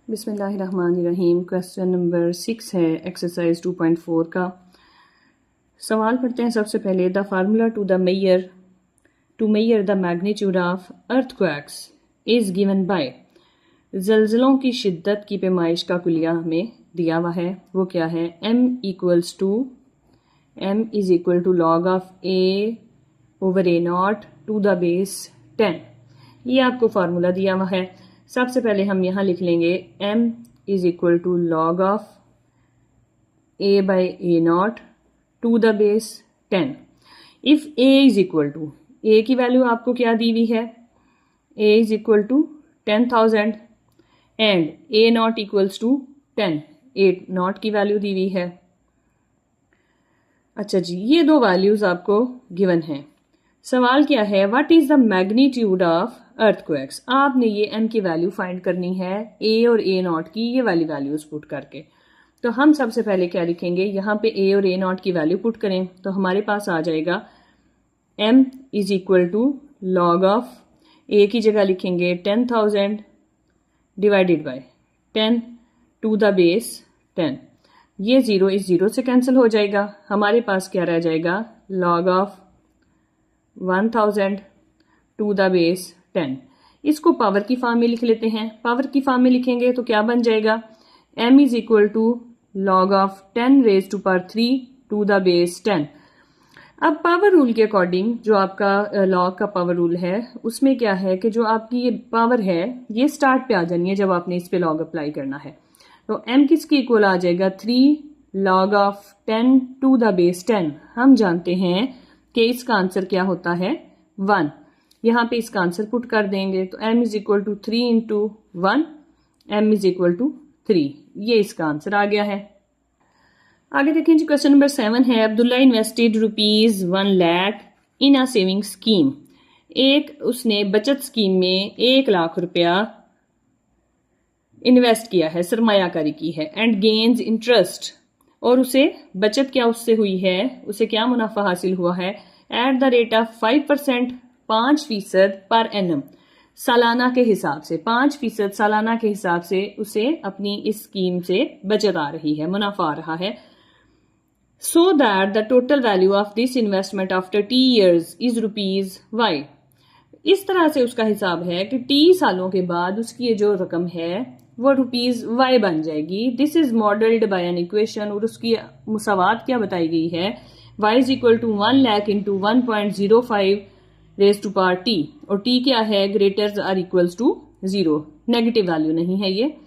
बिस्मिल्लाहिर्रहमानिर्रहीम। Question number 6 है exercise 2.4 का। सवाल पढ़ते हैं सबसे पहले। The formula to measure the magnitude of earthquakes is given by. जल्जलों की शिद्दत की पैमाइश का कुलिया हमें दिया हुआ है, वो क्या है? m is equal to log of a/a0 to the base 10। ये आपको फार्मूला दिया हुआ है। सबसे पहले हम यहाँ लिख लेंगे m is equal to log of a/a0 to the base 10। If a is equal to, a की वैल्यू आपको क्या दी हुई है? a is equal to 10,000 and a0 equals to 10। a0 की वैल्यू दी हुई है। अच्छा जी, ये दो वैल्यूज आपको गिवन है। सवाल क्या है? What is the magnitude of earthquakes. आपने ये m की वैल्यू फाइंड करनी है a और a0 की, ये वाली वैल्यूज पुट करके। तो हम सबसे पहले क्या लिखेंगे? यहाँ पे a और a0 की वैल्यू पुट करें तो हमारे पास आ जाएगा m is equal to log of a की जगह लिखेंगे 10,000 divided by 10 to the base 10। ये 0 इस 0 से कैंसिल हो जाएगा। हमारे पास क्या रह जाएगा? Log of 1000 to the base 10। इसको पावर की फॉर्म में लिख लेते हैं। पावर की फॉर्म में लिखेंगे तो क्या बन जाएगा? m is equal to log of 10 raise to power 3 to the base 10। अब पावर रूल के अकॉर्डिंग जो आपका लॉग का पावर रूल है उसमें क्या है कि जो आपकी ये पावर है ये स्टार्ट पे आ जानी है जब आपने इस पे लॉग अप्लाई करना है। तो m किसकी इक्वल आ जाएगा? 3 log of 10 to the base 10। हम जानते हैं कि इसका आंसर क्या होता है? 1। यहाँ पे इसका आंसर पुट कर देंगे तो m is equal to 3 into 1, m is equal to 3। ये इसका आंसर आ गया है। आगे देखें जी, क्वेश्चन नंबर 7 है। Abdullah invested ₹1 lakh in a saving scheme. उसने बचत स्कीम में 1 लाख रुपया इन्वेस्ट किया है, सरमायाकारी की है। एंड गेन्स इंटरेस्ट, और उसे बचत क्या उससे हुई है? उसे क्या मुनाफा हासिल हुआ है? At the rate of 5%, 5% per annum, सालाना के हिसाब से 5% सालाना के हिसाब से उसे अपनी इस स्कीम से बचत आ रही है, मुनाफा आ रहा है। So that the total value of this investment after T years is ₹Y। इस तरह से उसका हिसाब है कि T सालों के बाद उसकी ये जो रकम है वो ₹Y बन जाएगी। This is modelled by an equation, और उसकी मुसावात क्या बताई गई है? y is equal to 1 lakh into 1.05 raise to power t, और t क्या है? Greater or equals to 0, negative value नहीं है ये।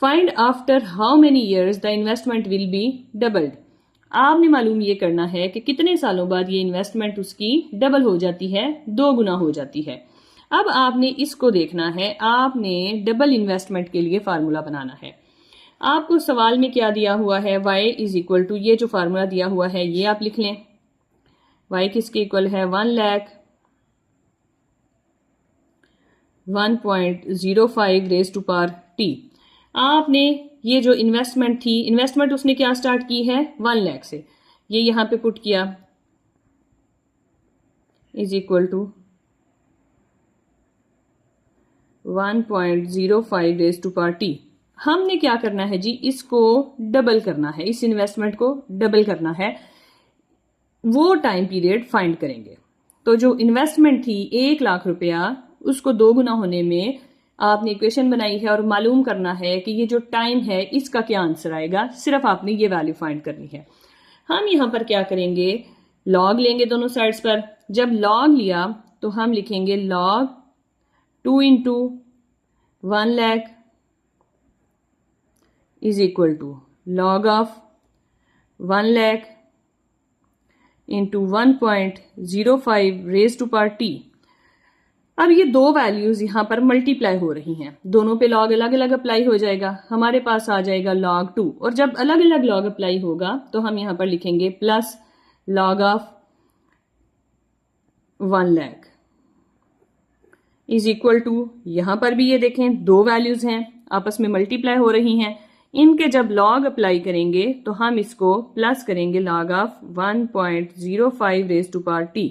Find after how many years the investment will be doubled. आपने मालूम ये करना है कि कितने सालों बाद ये इन्वेस्टमेंट उसकी डबल हो जाती है, 2 गुना हो जाती है। अब आपने इसको देखना है, आपने डबल इन्वेस्टमेंट के लिए फार्मूला बनाना है। आपको सवाल में क्या दिया हुआ है? y इज इक्वल टू, ये जो फार्मूला दिया हुआ है ये आप लिख लें। y किसके इक्वल है? 1 lakh 1.05 raise to power t। आपने ये जो इन्वेस्टमेंट थी, इन्वेस्टमेंट उसने क्या स्टार्ट की है? 1 लाख से। ये यहां पे पुट किया is equal to 1.05 raise to power t। हमने क्या करना है जी? इसको डबल करना है, इस इन्वेस्टमेंट को डबल करना है। वो टाइम पीरियड फाइंड करेंगे। तो जो इन्वेस्टमेंट थी 1 लाख रुपया, उसको 2 गुना होने में आपने इक्वेशन बनाई है और मालूम करना है कि ये जो टाइम है इसका क्या आंसर आएगा। सिर्फ आपने ये वैल्यू फाइंड करनी है। हम यहां पर क्या करेंगे? लॉग लेंगे दोनों साइड्स पर। जब लॉग लिया तो हम लिखेंगे log 2 into 1 lakh is equal to log of 1 lakh into 1.05 raise to power t। अब ये दो वैल्यूज यहां पर मल्टीप्लाई हो रही हैं, दोनों पे लॉग अलग अलग अप्लाई हो जाएगा। हमारे पास आ जाएगा log 2, और जब अलग अलग लॉग अप्लाई होगा तो हम यहां पर लिखेंगे plus log of 1 lakh is equal to, यहां पर भी ये देखें दो वैल्यूज हैं आपस में मल्टीप्लाई हो रही हैं। इनके जब लॉग अप्लाई करेंगे तो हम इसको प्लस करेंगे log of 1.05 raise to power t।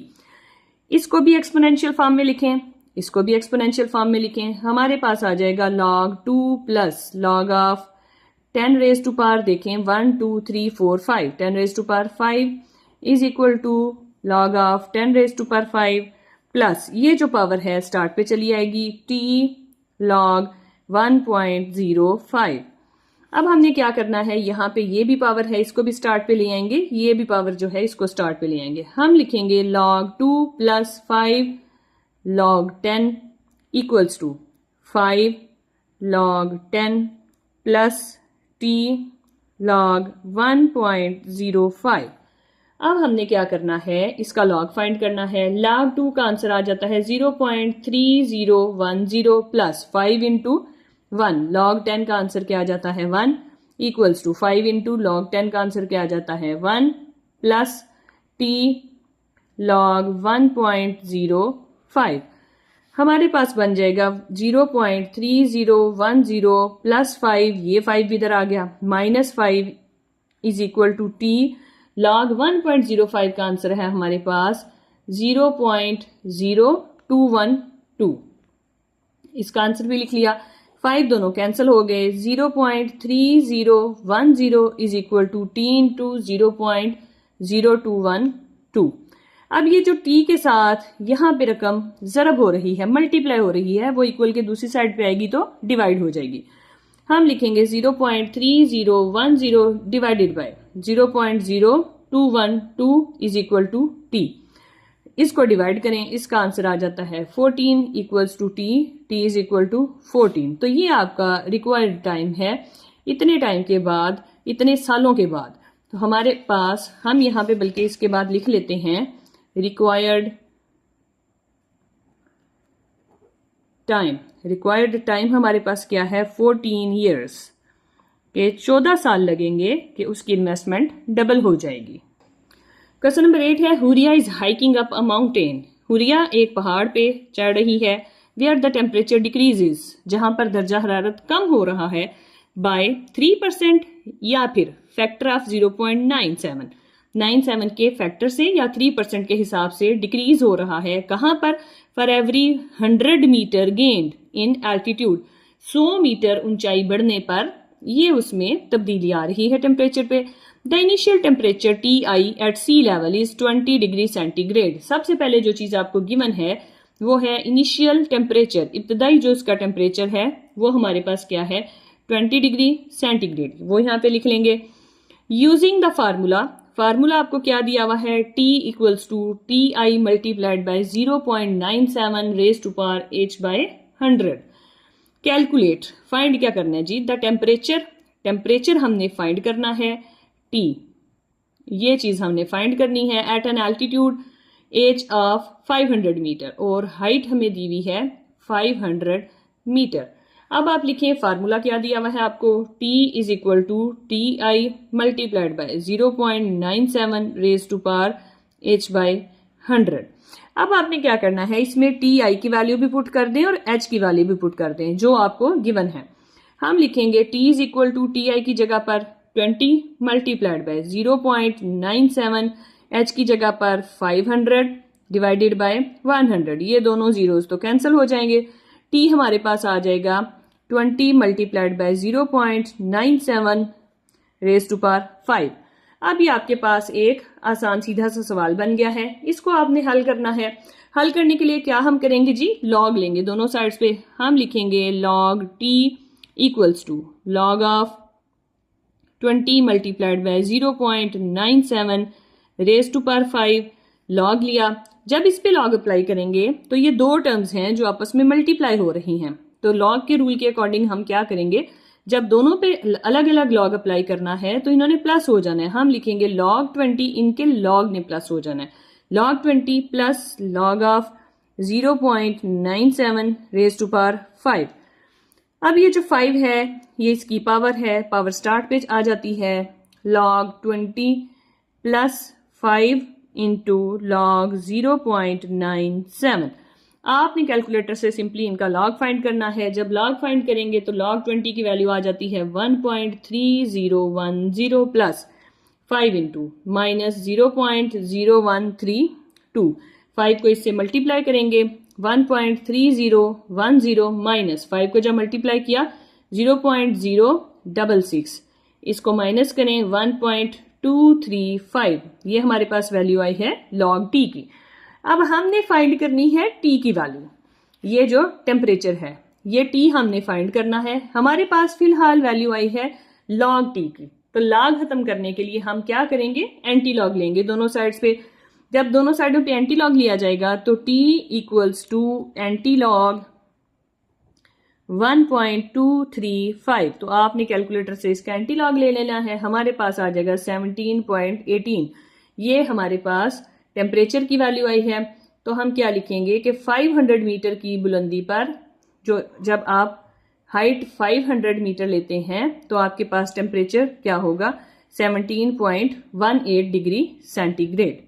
इसको भी एक्सपोनेंशियल फॉर्म में लिखें। इसको भी एक्सपोनेंशियल फॉर्म में लिखें। हमारे पास आ जाएगा log 2 plus log of 10 raise to power देखें 1 2 3 4 5 10 raise to power 5 is equal to log of 10 raise to power 5 plus ये जो पावर है स्टार्ट पे चली आएगी t log 1.05। अब हमने क्या करना है, यहाँ पे ये भी पावर है इसको भी स्टार्ट पे ले आएंगे, ये भी पावर जो है इसको स्टार्ट पे ले आएंगे। हम लिखेंगे log 2 plus 5 log 10 equals to 5 log 10 plus t log 1.05। अब हमने क्या करना है, इसका log फाइंड करना है। log 2 का आंसर आ जाता है 0.3010 प्लस 5 इंटू 1 log 10 का आंसर क्या आ जाता है 1 इक्वल्स टू 5 इंटू log 10 का आंसर क्या आ जाता है 1 प्लस t log 1.05। हमारे पास बन जाएगा 0.3010 प्लस 5, ये 5 इधर आ गया, minus 5 is equal to t log 1.05 का आंसर है हमारे पास 0.0212। इसका आंसर भी लिख लिया, 5 दोनों कैंसिल हो गए, 0.3010 is equal to t into 0.0212। अब ये जो t के साथ यहाँ पे रकम ज़रब हो रही है, मल्टीप्लाई हो रही है, वो इक्वल के दूसरी साइड पे आएगी तो डिवाइड हो जाएगी। हम लिखेंगे 0.3010 divided by 0.0212 is equal to t। इसको डिवाइड करें, इसका आंसर आ जाता है 14 equals to t is equal to 14। तो ये आपका रिक्वायर्ड टाइम है, इतने टाइम के बाद, इतने सालों के बाद। तो हमारे पास, हम यहाँ पे बल्कि इसके बाद लिख लेते हैं रिक्वायर्ड टाइम हमारे पास क्या है 14 ईयर्स के 14 साल लगेंगे कि उसकी इन्वेस्टमेंट डबल हो जाएगी। क्वेश्चन नंबर 8 है Huriya is hiking up a mountain. Huriya एक पहाड़ पे चढ़ रही है वेयर द टेम्परेचर डिक्रीजेस, जहां पर दर्जा हरारत कम हो रहा है बाय 3% या फिर फैक्टर ऑफ 0.97 के फैक्टर से या 3% के हिसाब से डिक्रीज हो रहा है। कहां पर, for every 100 metre gained in altitude, 100 metre ऊंचाई बढ़ने पर ये उसमें तब्दीली आ रही है टेम्परेचर पे। The initial temperature TI at sea level is 20 degree centigrade. सबसे पहले जो चीज आपको गिवन है वो है इनिशियल टेम्परेचर, इब्तदाई जो उसका टेम्परेचर है वो हमारे पास क्या है 20 डिग्री सेंटीग्रेड, वो यहाँ पे लिख लेंगे। यूजिंग द फार्मूला आपको क्या दिया हुआ है, T equals to TI multiplied by 0.97 raise to power h by 100। Calculate, find क्या करना है जी, द टेम्परेचर हमने फाइंड करना है, T ये चीज हमने फाइंड करनी है at an altitude as of 500 metre और हाइट हमें दी हुई है 500 मीटर। अब आप लिखें फार्मूला क्या दिया हुआ है आपको, T is equal to TI multiplied by 0.97 raise to power h by 100। अब आपने क्या करना है, इसमें TI की वैल्यू भी पुट कर दें और h की वैल्यू भी पुट कर दें जो आपको गिवन है। हम लिखेंगे T is equal to TI की जगह पर 20 मल्टीप्लाइड बाय 0.97, h की जगह पर 500 डिवाइडेड बाय 100, ये दोनों जीरोस तो कैंसिल हो जाएंगे। T हमारे पास आ जाएगा 20 multiplied by 0.97 raise to power 5। अब ये आपके पास एक आसान सीधा सा सवाल बन गया है, इसको आपने हल करना है। हल करने के लिए क्या हम करेंगे जी, लॉग लेंगे दोनों साइड्स पे। हम लिखेंगे log T equals to log of 20 multiplied by 0.97 raise to power 5, log लिया। जब इस पे लॉग अप्लाई करेंगे तो ये दो टर्म्स हैं जो आपस में मल्टीप्लाई हो रही हैं, तो लॉग के रूल के अकॉर्डिंग हम क्या करेंगे, जब दोनों पे अलग अलग लॉग अप्लाई करना है तो इन्होंने प्लस हो जाना है। हम लिखेंगे log 20, इनके लॉग ने प्लस हो जाना है, log 20 plus log of 0.97 raise to power 5। अब ये जो 5 है ये इसकी पावर है, पावर स्टार्ट पे आ जाती है, log 20 प्लस 5 इंटू log 0.97। आपने कैलकुलेटर से सिंपली इनका log फाइंड करना है। जब log फाइंड करेंगे तो log 20 की वैल्यू आ जाती है 1.3010 प्लस 5 इंटू माइनस 0.0132। 5 को इससे मल्टीप्लाई करेंगे 1.3010 माइनस 5 को जब मल्टीप्लाई किया 0.066, इसको माइनस करें 1.235, ये हमारे पास वैल्यू आई है log t की। अब हमने फाइंड करनी है t की वैल्यू, ये जो टेम्परेचर है ये t हमने फाइंड करना है। हमारे पास फिलहाल वैल्यू आई है log t की, तो log खत्म करने के लिए हम क्या करेंगे, एंटी लॉग लेंगे दोनों साइड्स पे। जब दोनों साइडों पे एंटी लॉग लिया जाएगा तो t equals to antilog 1.235, तो आपने कैलकुलेटर से इसका एंटी लॉग ले लेना है। हमारे पास आ जाएगा 17.18, ये हमारे पास टेम्परेचर की वैल्यू आई है। तो हम क्या लिखेंगे कि 500 मीटर की बुलंदी पर जब आप हाइट 500 मीटर लेते हैं तो आपके पास टेम्परेचर क्या होगा, 17.18 डिग्री सेंटीग्रेड।